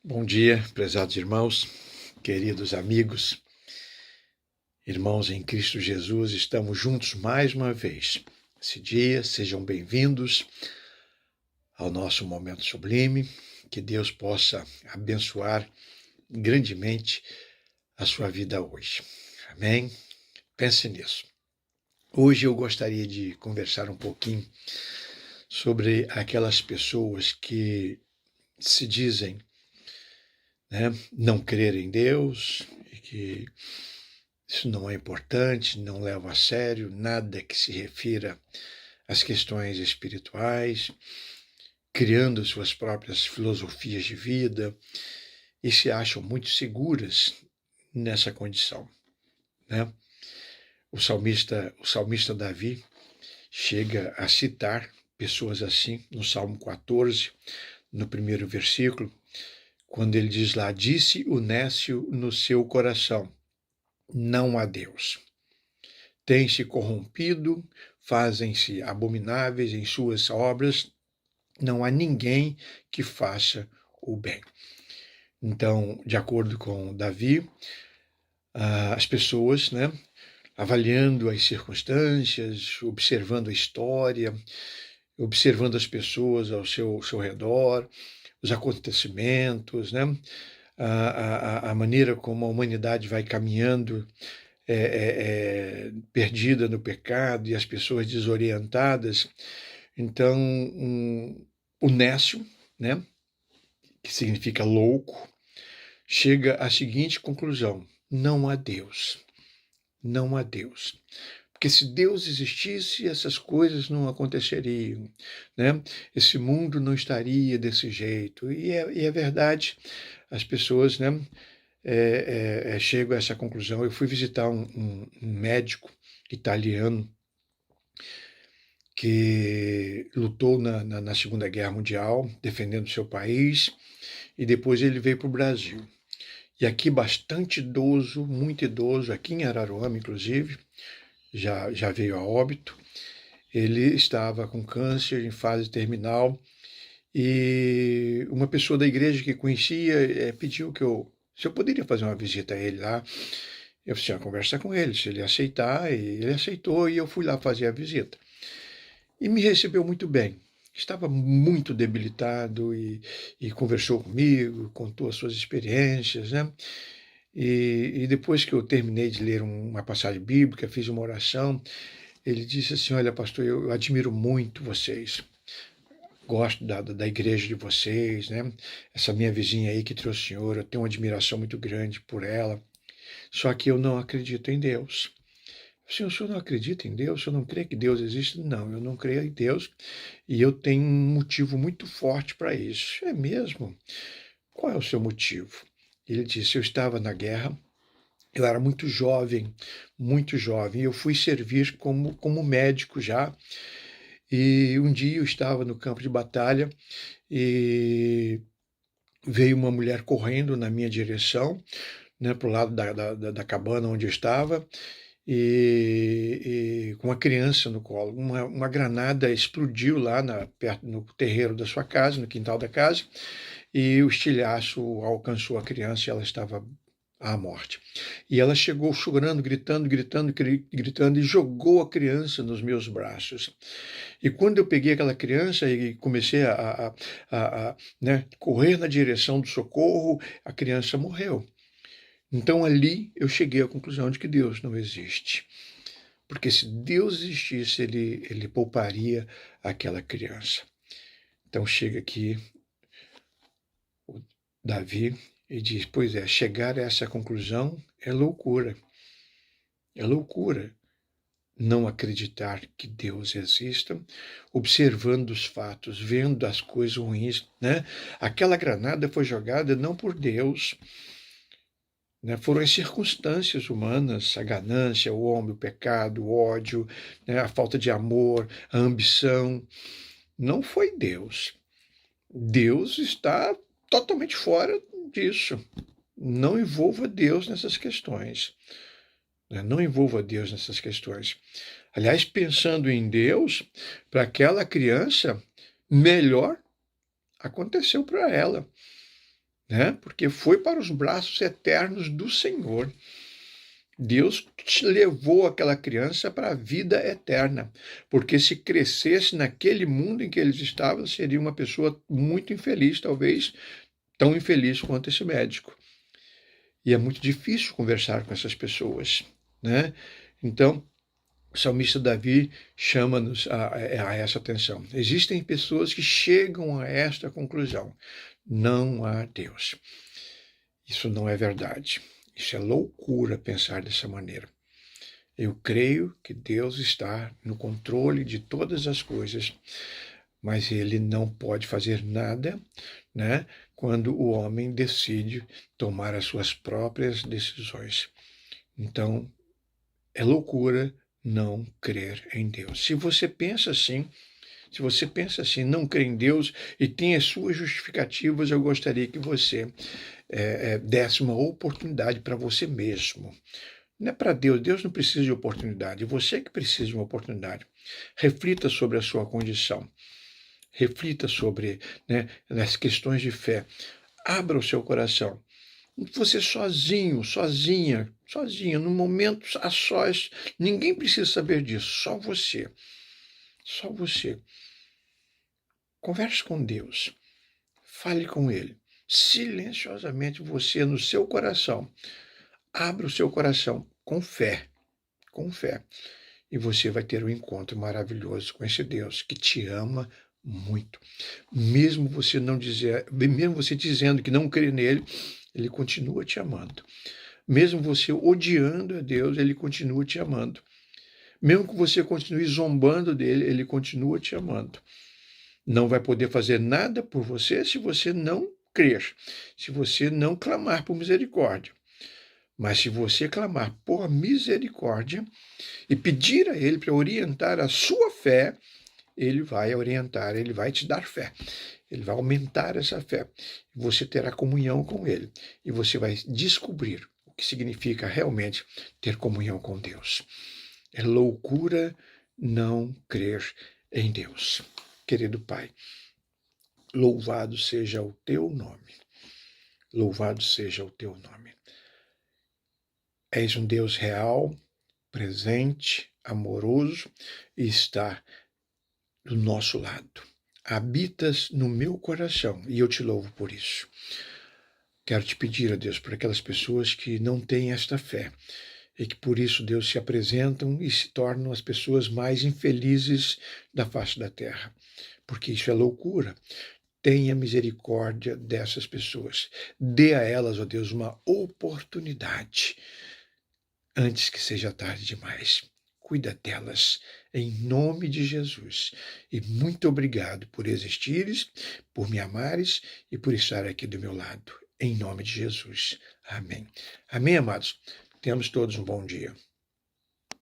Bom dia, prezados irmãos, queridos amigos, irmãos em Cristo Jesus, estamos juntos mais uma vez. Esse dia, sejam bem-vindos ao nosso momento sublime, que Deus possa abençoar grandemente a sua vida hoje. Amém? Pense nisso. Hoje eu gostaria de conversar um pouquinho sobre aquelas pessoas que se dizem não crer em Deus e que isso não é importante, não leva a sério nada que se refira às questões espirituais, criando suas próprias filosofias de vida e se acham muito seguras nessa condição, né? O salmista Davi chega a citar pessoas assim no Salmo 14, no primeiro versículo, quando ele diz lá: disse o nécio no seu coração, não há Deus. Tem-se corrompido, fazem-se abomináveis em suas obras, não há ninguém que faça o bem. Então, de acordo com Davi, as pessoas, avaliando as circunstâncias, observando a história, observando as pessoas ao seu redor, os acontecimentos, a maneira como a humanidade vai caminhando perdida no pecado e as pessoas desorientadas. Então, o nécio, que significa louco, chega à seguinte conclusão: não há Deus. Não há Deus. Porque se Deus existisse, essas coisas não aconteceriam, Esse mundo não estaria desse jeito. E é verdade, as pessoas, chego a essa conclusão. Eu fui visitar um médico italiano que lutou na Segunda Guerra Mundial, defendendo seu país, e depois ele veio para o Brasil. E aqui bastante idoso, muito idoso, aqui em Araruama, inclusive, já veio a óbito. Ele estava com câncer em fase terminal e uma pessoa da igreja que conhecia pediu se eu poderia fazer uma visita a ele lá. Eu fiz uma conversa com ele, se ele aceitar, e ele aceitou, e eu fui lá fazer a visita. E me recebeu muito bem. Estava muito debilitado e conversou comigo, contou as suas experiências, E depois que eu terminei de ler uma passagem bíblica, fiz uma oração, ele disse assim: olha, pastor, eu admiro muito vocês. Gosto da igreja de vocês, Essa minha vizinha aí que trouxe o senhor, eu tenho uma admiração muito grande por ela. Só que eu não acredito em Deus. O senhor não acredita em Deus? O senhor não crê que Deus existe? Não, eu não creio em Deus e eu tenho um motivo muito forte para isso. É mesmo? Qual é o seu motivo? Ele disse: eu estava na guerra, eu era muito jovem, e eu fui servir como médico já. E um dia eu estava no campo de batalha e veio uma mulher correndo na minha direção, para o lado da cabana onde eu estava, e com uma criança no colo. Uma granada explodiu lá perto no terreiro da sua casa, no quintal da casa, e o estilhaço alcançou a criança e ela estava à morte. E ela chegou chorando, gritando e jogou a criança nos meus braços. E quando eu peguei aquela criança e comecei a correr na direção do socorro, a criança morreu. Então ali eu cheguei à conclusão de que Deus não existe. Porque se Deus existisse, ele pouparia aquela criança. Então chega aqui o Davi e diz: pois é, chegar a essa conclusão é loucura. É loucura não acreditar que Deus exista, observando os fatos, vendo as coisas ruins, Aquela granada foi jogada não por Deus, Foram as circunstâncias humanas, a ganância, o homem, o pecado, o ódio, a falta de amor, a ambição. Não foi Deus. Deus está totalmente fora disso. Não envolva Deus nessas questões. Não envolva Deus nessas questões. Aliás, pensando em Deus, para aquela criança, melhor aconteceu para ela. né? Porque foi para os braços eternos do Senhor. Deus levou aquela criança para a vida eterna, porque se crescesse naquele mundo em que eles estavam, seria uma pessoa muito infeliz, talvez tão infeliz quanto esse médico. E é muito difícil conversar com essas pessoas, né? Então, o salmista Davi chama-nos a essa atenção. Existem pessoas que chegam a esta conclusão: não há Deus. Isso não é verdade. Isso é loucura pensar dessa maneira. Eu creio que Deus está no controle de todas as coisas, mas ele não pode fazer nada, né, quando o homem decide tomar as suas próprias decisões. Então, é loucura não crer em Deus. Se você pensa assim, não crê em Deus e tem as suas justificativas, eu gostaria que você desse uma oportunidade para você mesmo. Não é para Deus, Deus não precisa de oportunidade, você que precisa de uma oportunidade. Reflita sobre a sua condição, reflita sobre, né, as questões de fé, abra o seu coração. Você sozinho, sozinha, no momento a sós, ninguém precisa saber disso, só você. Só você. Converse com Deus, fale com Ele, silenciosamente você no seu coração. Abra o seu coração com fé, e você vai ter um encontro maravilhoso com esse Deus que te ama muito. Mesmo você dizendo que não crê nele, ele continua te amando. Mesmo você odiando a Deus, ele continua te amando. Mesmo que você continue zombando dele, ele continua te amando. Não vai poder fazer nada por você se você não crer, se você não clamar por misericórdia. Mas se você clamar por misericórdia e pedir a ele para orientar a sua fé, ele vai orientar, ele vai te dar fé. Ele vai aumentar essa fé. Você terá comunhão com ele. E você vai descobrir o que significa realmente ter comunhão com Deus. É loucura não crer em Deus. Querido Pai, louvado seja o teu nome. Louvado seja o teu nome. És um Deus real, presente, amoroso e está do nosso lado. Habitas no meu coração e eu te louvo por isso. Quero te pedir, ó Deus, por aquelas pessoas que não têm esta fé e que por isso, Deus, se apresentam e se tornam as pessoas mais infelizes da face da terra, porque isso é loucura. Tenha misericórdia dessas pessoas. Dê a elas, ó Deus, uma oportunidade antes que seja tarde demais. Cuida delas, em nome de Jesus. E muito obrigado por existires, por me amares e por estar aqui do meu lado. Em nome de Jesus. Amém. Amém, amados? Tenhamos todos um bom dia.